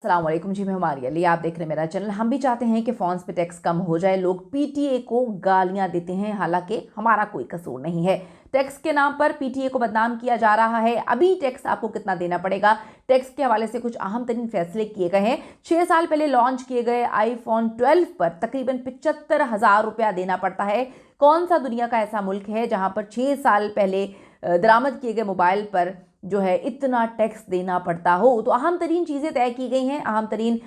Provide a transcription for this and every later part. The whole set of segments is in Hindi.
अस्सलाम वालेकुम जी, मैं हमारी अली, आप देख रहे हैं मेरा चैनल। हम भी चाहते हैं कि फ़ोन्स पे टैक्स कम हो जाए। लोग पीटीए को गालियां देते हैं, हालांकि हमारा कोई कसूर नहीं है। टैक्स के नाम पर पीटीए को बदनाम किया जा रहा है। अभी टैक्स आपको कितना देना पड़ेगा, टैक्स के हवाले से कुछ अहम तरीन फैसले किए गए हैं। 6 साल पहले लॉन्च किए गए आईफोन 12 पर तकरीबन 75,000 रुपया देना पड़ता है। कौन सा दुनिया का ऐसा मुल्क है जहाँ पर 6 साल पहले दरामद किए गए मोबाइल पर जो है इतना टैक्स देना पड़ता हो। तो अहम तरीन चीज़ें तय की गई हैं, अहम तरीन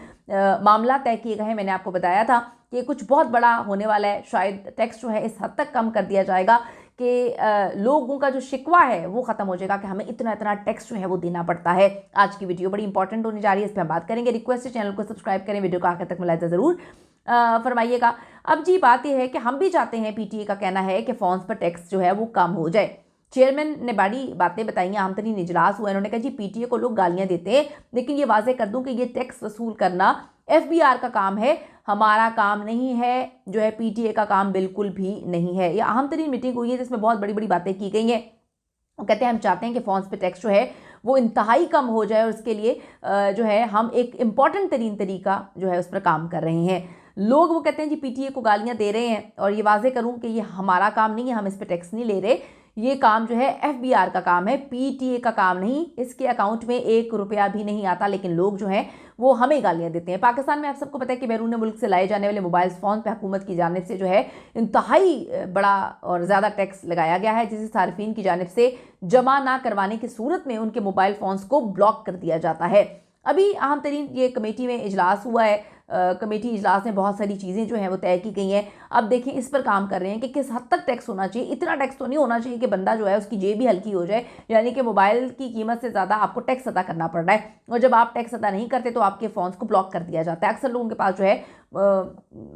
मामला तय किए गए हैं। मैंने आपको बताया था कि कुछ बहुत बड़ा होने वाला है। शायद टैक्स जो है इस हद तक कम कर दिया जाएगा कि लोगों का जो शिकवा है वो ख़त्म हो जाएगा कि हमें इतना इतना टैक्स जो है वो देना पड़ता है। आज की वीडियो बड़ी इंपॉर्टेंट होने जा रही है, इस पर हम बात करेंगे। रिक्वेस्ट है चैनल को सब्सक्राइब करें, वीडियो को आखिर तक मुलाहिजा ज़रूर फरमाइएगा। अब जी बात यह है कि हम भी चाहते हैं, पीटीए का कहना है कि फ़ोन्स पर टैक्स जो है वो कम हो जाए। चेयरमैन ने बड़ी बातें बताई, आम तरीन इजलास हुआ। इन्होंने कहा जी पीटीए को लोग गालियां देते हैं, लेकिन ये वाजे कर दूं कि ये टैक्स वसूल करना एफबीआर का काम है, हमारा काम नहीं है। जो है पीटीए का काम बिल्कुल भी नहीं है। यह अहम तरीन मीटिंग हुई है जिसमें बहुत बड़ी बड़ी बातें की गई हैं। वो कहते हैं हम चाहते हैं कि फ़ोन्स पे टैक्स जो है वो इंतहाई कम हो जाए और उसके लिए जो है हम एक इम्पॉर्टेंट तरीन तरीका जो है उस पर काम कर रहे हैं। लोग वो कहते हैं जी पीटीए को गालियां दे रहे हैं, और ये वाजे करूं कि ये हमारा काम नहीं है, हम इस पर टैक्स नहीं ले रहे। ये काम जो है एफबीआर का काम है, पीटीए का काम नहीं। इसके अकाउंट में 1 रुपया भी नहीं आता, लेकिन लोग जो हैं वो हमें गालियां देते हैं। पाकिस्तान में आप सबको पता है कि बैरून मुल्क से लाए जाने वाले मोबाइल फ़ोन पे हुकूमत की जानिब से जो है इंतहाई बड़ा और ज़्यादा टैक्स लगाया गया है, जिसे सार्फिन की जानिब से जमा ना करवाने की सूरत में उनके मोबाइल फ़ोन्स को ब्लॉक कर दिया जाता है। अभी अहम तरीन ये कमेटी में इजलास हुआ है। कमेटी इजलास में बहुत सारी चीज़ें जो हैं वो तय की गई हैं। अब देखें, इस पर काम कर रहे हैं कि किस हद तक टैक्स होना चाहिए। इतना टैक्स तो नहीं होना चाहिए कि बंदा जो है उसकी जेब भी हल्की हो जाए, यानी कि मोबाइल की कीमत से ज़्यादा आपको टैक्स अदा करना पड़ रहा है, और जब आप टैक्स अदा नहीं करते तो आपके फ़ोन्स को ब्लॉक कर दिया जाता है। अक्सर लोगों के पास जो है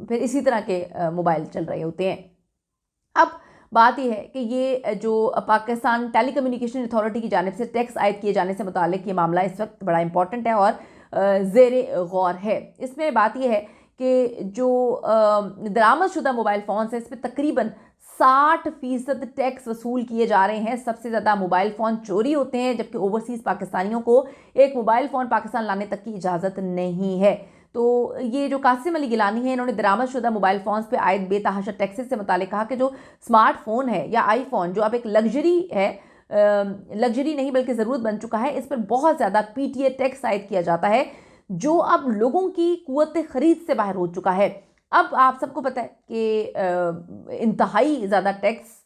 फिर इसी तरह के मोबाइल चल रहे होते हैं। अब बात यह है कि ये जो पाकिस्तान टेली कम्युनिकेशन अथॉरिटी की जानिब से टैक्स आयद किए जाने से मुतालिक ये मामला इस वक्त बड़ा इंपॉर्टेंट है और ज़ेरे गौर है। इसमें बात यह है कि जो दरामदशुदा मोबाइल फ़ोन है इस पर तकरीबन 60% टैक्स वसूल किए जा रहे हैं। सबसे ज़्यादा मोबाइल फ़ोन चोरी होते हैं, जबकि ओवरसीज़ पाकिस्तानियों को एक मोबाइल फ़ोन पाकिस्तान लाने तक की इजाज़त नहीं है। तो ये जो कासिम अली गिलानी है, इन्होंने दरामदशुदा मोबाइल फ़ोन्स पे आयद बेतहाशा टैक्सेस से मुतालिक कहा कि जो स्मार्टफोन है या आईफोन जो अब एक लग्जरी है, लग्जरी नहीं बल्कि ज़रूरत बन चुका है, इस पर बहुत ज़्यादा पीटीए टैक्स आयद किया जाता है, जो अब लोगों की कुव्वत ख़रीद से बाहर हो चुका है। अब आप सबको पता है कि इंतहाई ज़्यादा टैक्स,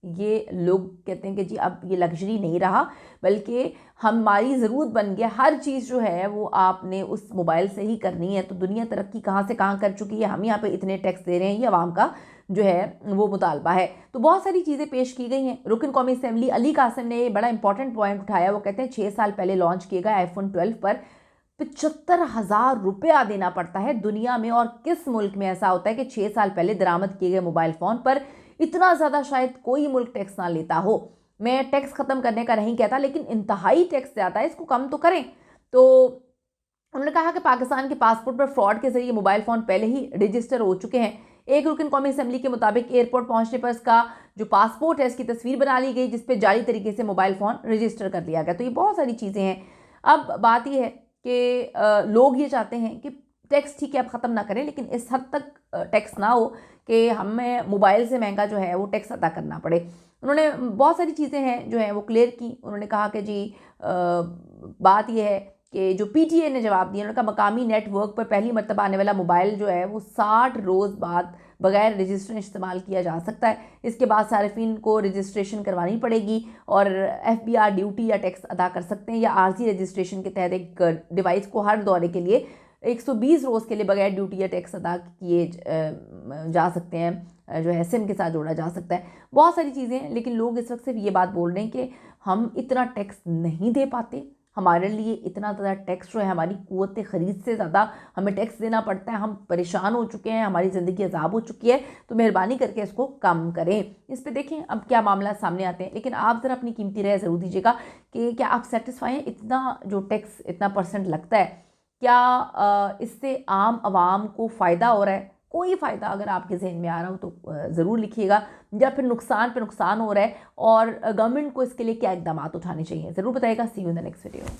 ये लोग कहते हैं कि जी अब ये लग्जरी नहीं रहा बल्कि हमारी ज़रूरत बन गया। हर चीज़ जो है वो आपने उस मोबाइल से ही करनी है। तो दुनिया तरक्की कहाँ से कहाँ कर चुकी है, हम यहाँ पे इतने टैक्स दे रहे हैं, ये आवाम का जो है वो मुतालबा है। तो बहुत सारी चीज़ें पेश की गई हैं। रुकन कौमी असम्बली अली कासिम ने बड़ा इंपॉर्टेंट पॉइंट उठाया। वो कहते हैं 6 साल पहले लॉन्च किए गए आईफोन 12 पर 75,000 रुपया देना पड़ता है। दुनिया में और किस मुल्क में ऐसा होता है कि 6 साल पहले दरामद किए गए मोबाइल फ़ोन पर इतना ज़्यादा शायद कोई मुल्क टैक्स ना लेता हो। मैं टैक्स ख़त्म करने का नहीं कहता, लेकिन इंतहाई टैक्स ज़्यादा है, इसको कम तो करें। तो उन्होंने कहा कि पाकिस्तान के पासपोर्ट पर फ्रॉड के जरिए मोबाइल फ़ोन पहले ही रजिस्टर हो चुके हैं। एक रुकन कौमी असम्बली के मुताबिक एयरपोर्ट पहुंचने पर इसका जो पासपोर्ट है इसकी तस्वीर बना ली गई, जिसपे जाली तरीके से मोबाइल फ़ोन रजिस्टर कर लिया गया। तो ये बहुत सारी चीज़ें हैं। अब बात यह है कि लोग ये चाहते हैं कि टैक्स ठीक है आप ख़त्म ना करें, लेकिन इस हद तक टैक्स ना हो कि हमें मोबाइल से महंगा जो है वो टैक्स अदा करना पड़े। उन्होंने बहुत सारी चीज़ें हैं जो हैं वो क्लियर की। उन्होंने कहा कि जी बात यह है कि जो पीटीए ने जवाब दिया, उन्होंने कहा मकामी नेटवर्क पर पहली मरतबा आने वाला मोबाइल जो है वो 60 रोज़ बाद बगैर रजिस्ट्रेशन इस्तेमाल किया जा सकता है। इसके बाद सार्फिन को रजिस्ट्रेशन करवानी पड़ेगी और एफबीआर ड्यूटी या टैक्स अदा कर सकते हैं, या आर्जी रजिस्ट्रेशन के तहत एक डिवाइस को हर दौरे के लिए 120 रोज़ के लिए बगैर ड्यूटी या टैक्स अदा किए जा सकते हैं, जो है सिम के साथ जोड़ा जा सकता है। बहुत सारी चीज़ें हैं, लेकिन लोग इस वक्त सिर्फ ये बात बोल रहे हैं कि हम इतना टैक्स नहीं दे पाते, हमारे लिए इतना ज़्यादा टैक्स जो है हमारी कुव्वत ख़रीद से ज़्यादा हमें टैक्स देना पड़ता है, हम परेशान हो चुके हैं, हमारी ज़िंदगी अज़ाब हो चुकी है, तो मेहरबानी करके इसको कम करें। इस पे देखें अब क्या मामला सामने आते हैं, लेकिन आप ज़रा अपनी कीमती राय ज़रूर दीजिएगा कि क्या आप सेटिस्फाई हैं। इतना जो टैक्स इतना परसेंट लगता है, क्या इससे आम आवाम को फ़ायदा हो रहा है? कोई फ़ायदा अगर आपके जहन में आ रहा हो तो ज़रूर लिखिएगा, या फिर नुकसान पे नुकसान हो रहा है और गवर्नमेंट को इसके लिए क्या इकदाम उठाने चाहिए ज़रूर बताइएगा। See you in the next video.